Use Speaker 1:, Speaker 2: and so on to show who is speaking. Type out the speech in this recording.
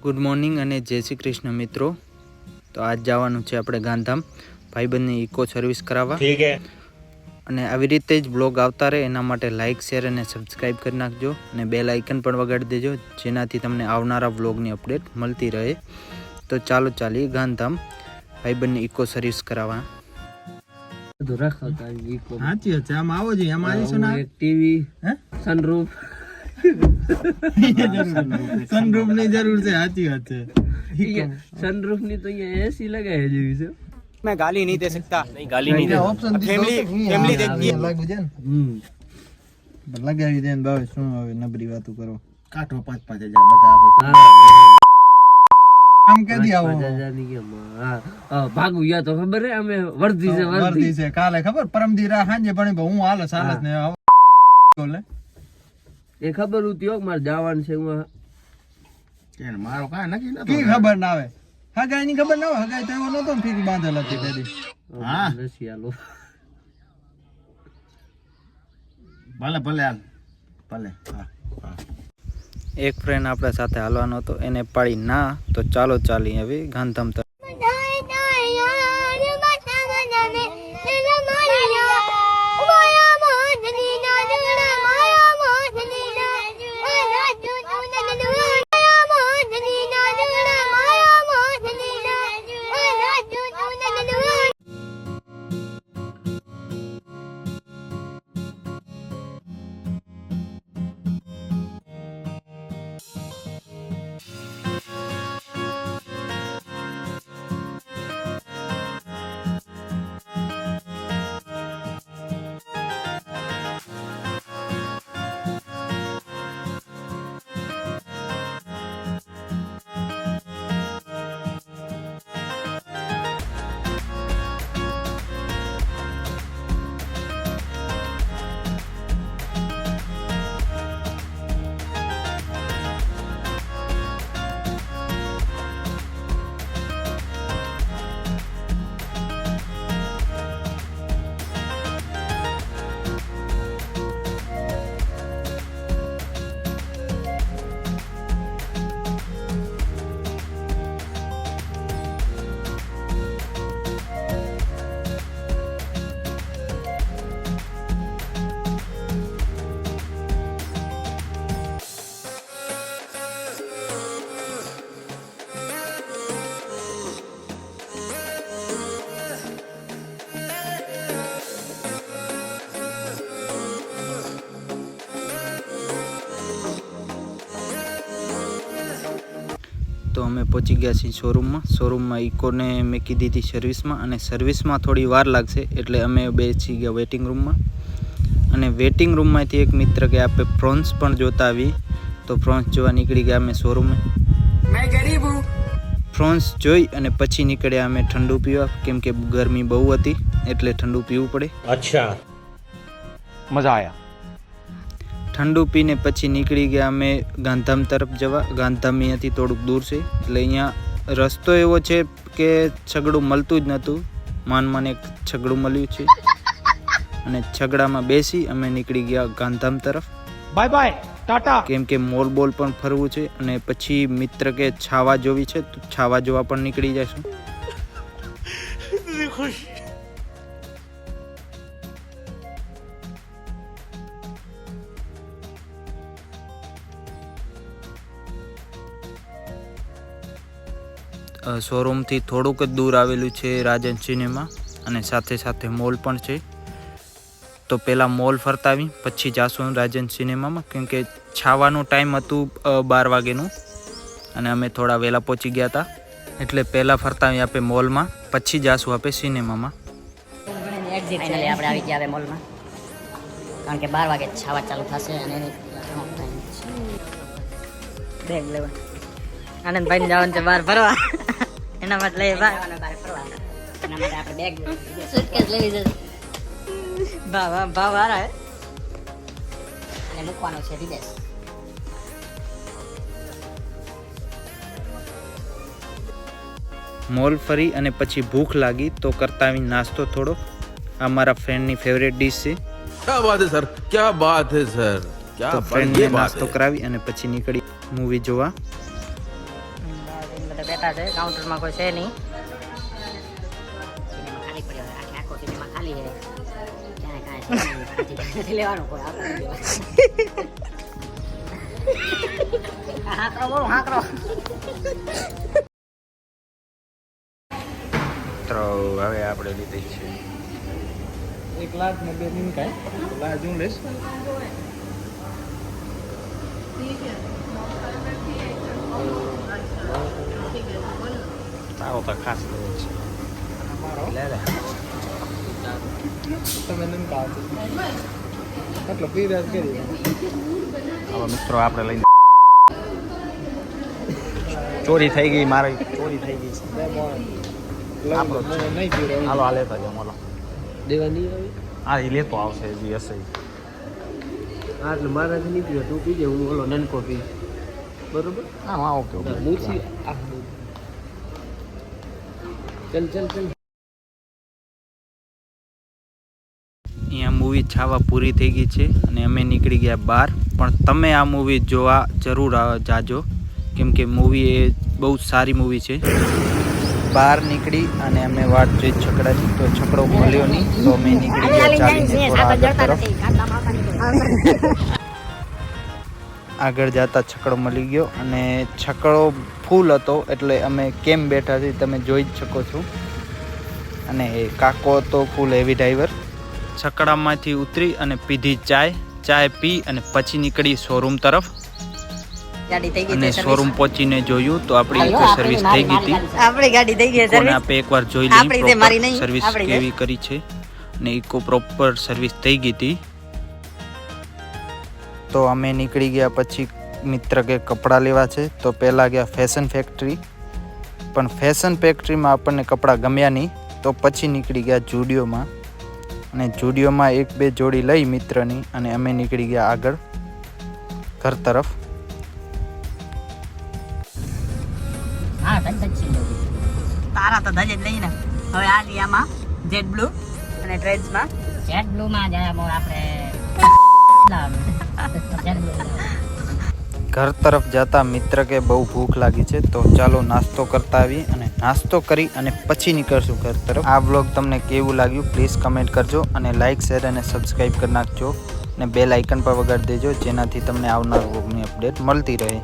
Speaker 1: Good morning અને જય શ્રી કૃષ્ણ મિત્રો. તો આજ જવાનું છે આપણે ગાંધીધામ ભાઈબંધની ઇકો સર્વિસ કરાવવા. ઠીક છે. અને આવી રીતે જ બ્લોગ આવતા રહે એના માટે લાઇક શેર અને સબસ્ક્રાઈબ કરી નાખજો અને બેલ આઇકન પણ વગાડી દેજો જેનાથી તમને આવનારા બ્લોગની અપડેટ મળતી રહે. તો ચાલો ચાલીએ ગાંધીધામ ભાઈબંધની ઇકો સર્વિસ કરાવવા.
Speaker 2: सनरूफ ની જરૂર છે. સાચી વાત છે.
Speaker 3: सनरूफ नहीं तो ये एसी लगा है जो इसे
Speaker 1: मैं गाली नहीं दे सकता. नहीं गाली नहीं दे. फैमिली देखती है.
Speaker 2: લાગુ છે ને લગાવી દે ને ભાવે શું હવે નબરી વાતો કરો. કાઠો 5,000 બધા આપણે આમ કે દી આવો
Speaker 3: ભાગુ યા તો ખબર હે અમે વર્ધી
Speaker 2: છે કાલે ખબર પરમદી રા હાંજે પણ હું હાલસ ને બોલે
Speaker 3: એ ખબર હતી હો માર જવાનું છે હું
Speaker 2: કે મારો કાય નકી નતો કી ખબર ના આવે હગાઈ ની ખબર ના આવે હગાઈ તો એવો નતો ને ફીરી બાંધેલ હતી તેદી. હા
Speaker 3: નસી આલો
Speaker 2: ભલે ભલે હાલ ભલે. હા
Speaker 1: એક ફ્રેન્ડ આપણા સાથે હાલવાનો હતો એને પાડી ના તો ચાલો ચાલી હવે ગાંધીધામ તરફ. તો અમે પહોંચી ગયા છીએ શોરૂમમાં ઇકોને મેં કીધી હતી સર્વિસમાં અને સર્વિસમાં થોડી વાર લાગશે એટલે અમે બેસી ગયા વેઇટિંગ રૂમમાં. અને વેઇટિંગ રૂમમાંથી એક મિત્ર કે આપણે પ્રોન્સ પણ જોતા આવી તો પ્રોન્સ જોવા નીકળી ગયા અમે શોરૂમે. પ્રોન્સ જોઈ અને પછી નીકળ્યા અમે ઠંડુ પીવા કેમ કે ગરમી બહુ હતી એટલે ઠંડુ પીવું પડે.
Speaker 4: અચ્છા મજા આયા.
Speaker 1: ઠંડુ પીને પછી નીકળી ગયા અમે ગાંધીધામ તરફ જવા. ગાંધીધામ અહીંયાથી થોડુંક દૂર છે એટલે અહીંયા રસ્તો એવો છે કે છગડું મળતું જ નહોતું. માન એક છગડું મળ્યું છે અને છગડામાં બેસી અમે નીકળી ગયા ગાંધીધામ તરફ.
Speaker 4: Bye bye Tata.
Speaker 1: કેમ કે મોલ બોલ પણ ફરવું છે અને પછી મિત્ર કે છાવા જોવી છે તો છાવા જોવા પણ નીકળી જઈશું. શોરૂમથી થોડુંક જ દૂર આવેલું છે રાજન સિનેમા અને સાથે સાથે મોલ પણ છે. તો પહેલાં મોલ ફરતા આવી પછી જાશું રાજન સિનેમામાં કેમ કે છાવાનું ટાઈમ હતું 12 વાગ્યાનું અને અમે થોડા વહેલા પહોંચી ગયા હતા એટલે પહેલાં ફરતા આવી આપણે મોલમાં પછી જાશું આપણે સિનેમામાં.
Speaker 5: ફાઇનલી આપણે આવી ગયા હવે મોલમાં કારણ કે 12 વાગે છાવા ચાલુ થશે અને બેગ લેવા આનંદભાઈ ને જવાનું છે બહાર ફરવા એના માટે લઈ બહાર ફરવા એના માટે આપણે બેગ સુટકેસ લેવી છે. ભાવ વાળા હે અને મૂકવાનો છે વિદેશ.
Speaker 1: મોલ ફરી અને પછી ભૂખ લાગી તો કરતા આવી નાસ્તો થોડો. આ મારા ફ્રેન્ડની ફેવરેટ ડિશ છે.
Speaker 6: क्या बात है सर, क्या बात है सर, क्या
Speaker 1: તો ફ્રેન્ડને નાસ્તો કરાવી અને પછી નીકળી મૂવી જોવા.
Speaker 5: બધા બેઠા છે, કાઉન્ટરમાં કોઈ છે નહીં.
Speaker 1: તો હવે આપણે લીધી છે
Speaker 2: 1 લાખ ને 2 દિન કાય લાજ હું લેશ
Speaker 1: તારો તો ખાસ લેવો છે લે લે
Speaker 2: તમે નમ કાવ એટલે પીરાજ કરી
Speaker 1: હવે મિત્રો આપણે લઈને ચોરી થઈ ગઈ મારી ચોરી થઈ ગઈ છે આપણો જ છે.
Speaker 2: નહીં પીરો
Speaker 1: હાલો આ લેતા જાઓ હાલો
Speaker 3: દેવાની આવી
Speaker 1: હા એ લેતો આવશે હજી હશે
Speaker 3: હા એટલે મારાથી નહીં પીવો તું પીજે હું ઓલો નનકો પી બરોબર
Speaker 1: હા હા ઓકે ઓકે
Speaker 3: મૂછી ચલ ચલ ચલ
Speaker 1: અહીંયા મૂવી છાવા પૂરી થઈ ગઈ છે અને અમે નીકળી ગયા બહાર, પણ તમે આ મૂવી જોવા જરૂર જાજો કેમ કે મૂવી એ બહુ સારી મૂવી છે. બહાર નીકળી અને અમે વાટ જોઈ છકડાની, તો છકડો મળ્યો નહીં, તો અમે નીકળી ગયા ચાલીને થોડા આગળ તરફ. આગળ જતા છકડો મળી ગયો અને છકડો ફૂલ હતો એટલે અમે કેમ બેઠા છીએ તમે જોઈ જ શકો છો. અને એ કાકો હતો ફૂલ હેવી ડ્રાઈવર. છકડામાંથી ઉતરી અને પીધી ચાય પી અને પછી નીકળી શોરૂમ તરફ.
Speaker 5: ગાડી થઈ ગઈ
Speaker 1: અને
Speaker 5: છે
Speaker 1: શોરૂમ પહોંચીને જોયું તો આપણી ઇકો સર્વિસ થઈ ગઈ હતી.
Speaker 5: આપણી ગાડી થઈ ગઈ
Speaker 1: કોને
Speaker 5: સર્વિસ.
Speaker 1: આપણે એકવાર જોઈ
Speaker 5: આપણી
Speaker 1: લઈએ
Speaker 5: છે, મારી નહીં,
Speaker 1: સર્વિસ
Speaker 5: આપણી છે.
Speaker 1: કેવી કરી છે અને ઇકો પ્રોપર સર્વિસ થઈ ગઈ હતી. તો અમે નીકળી ગયા પછી મિત્ર કે કપડાં લેવા છે, તો પહેલાં ગયા ફેશન ફેક્ટરી, પણ ફેશન ફેક્ટરીમાં આપણને કપડાં ગમ્યા નહીં, તો પછી નીકળી ગયા જુડિયોમાં અને જુડિયોમાં 1-2 જોડી લઈ મિત્રની અને અમે નીકળી ગયા આગળ ઘર તરફ.
Speaker 5: હા તારા તો ધજ જ લઈને હવે આ લીયામાં જેટ બ્લુ અને ટ્રેડ્સમાં જેટ બ્લુ માં જરા મોર આપણે
Speaker 1: ઘર તરફ જતા મિત્ર કે બહુ ભૂખ લાગી છે, તો ચાલો નાસ્તો કરતા આવી અને નાસ્તો કરી અને પછી નીકળશું ઘર તરફ. આ બ્લોગ તમને કેવું લાગ્યું પ્લીઝ કમેન્ટ કરજો અને લાઇક શેર અને સબસ્ક્રાઈબ કરી નાખજો અને બેલ આઇકન પર વગાડી દેજો, જેનાથી તમને આવનાર બ્લોગની અપડેટ મળતી રહે.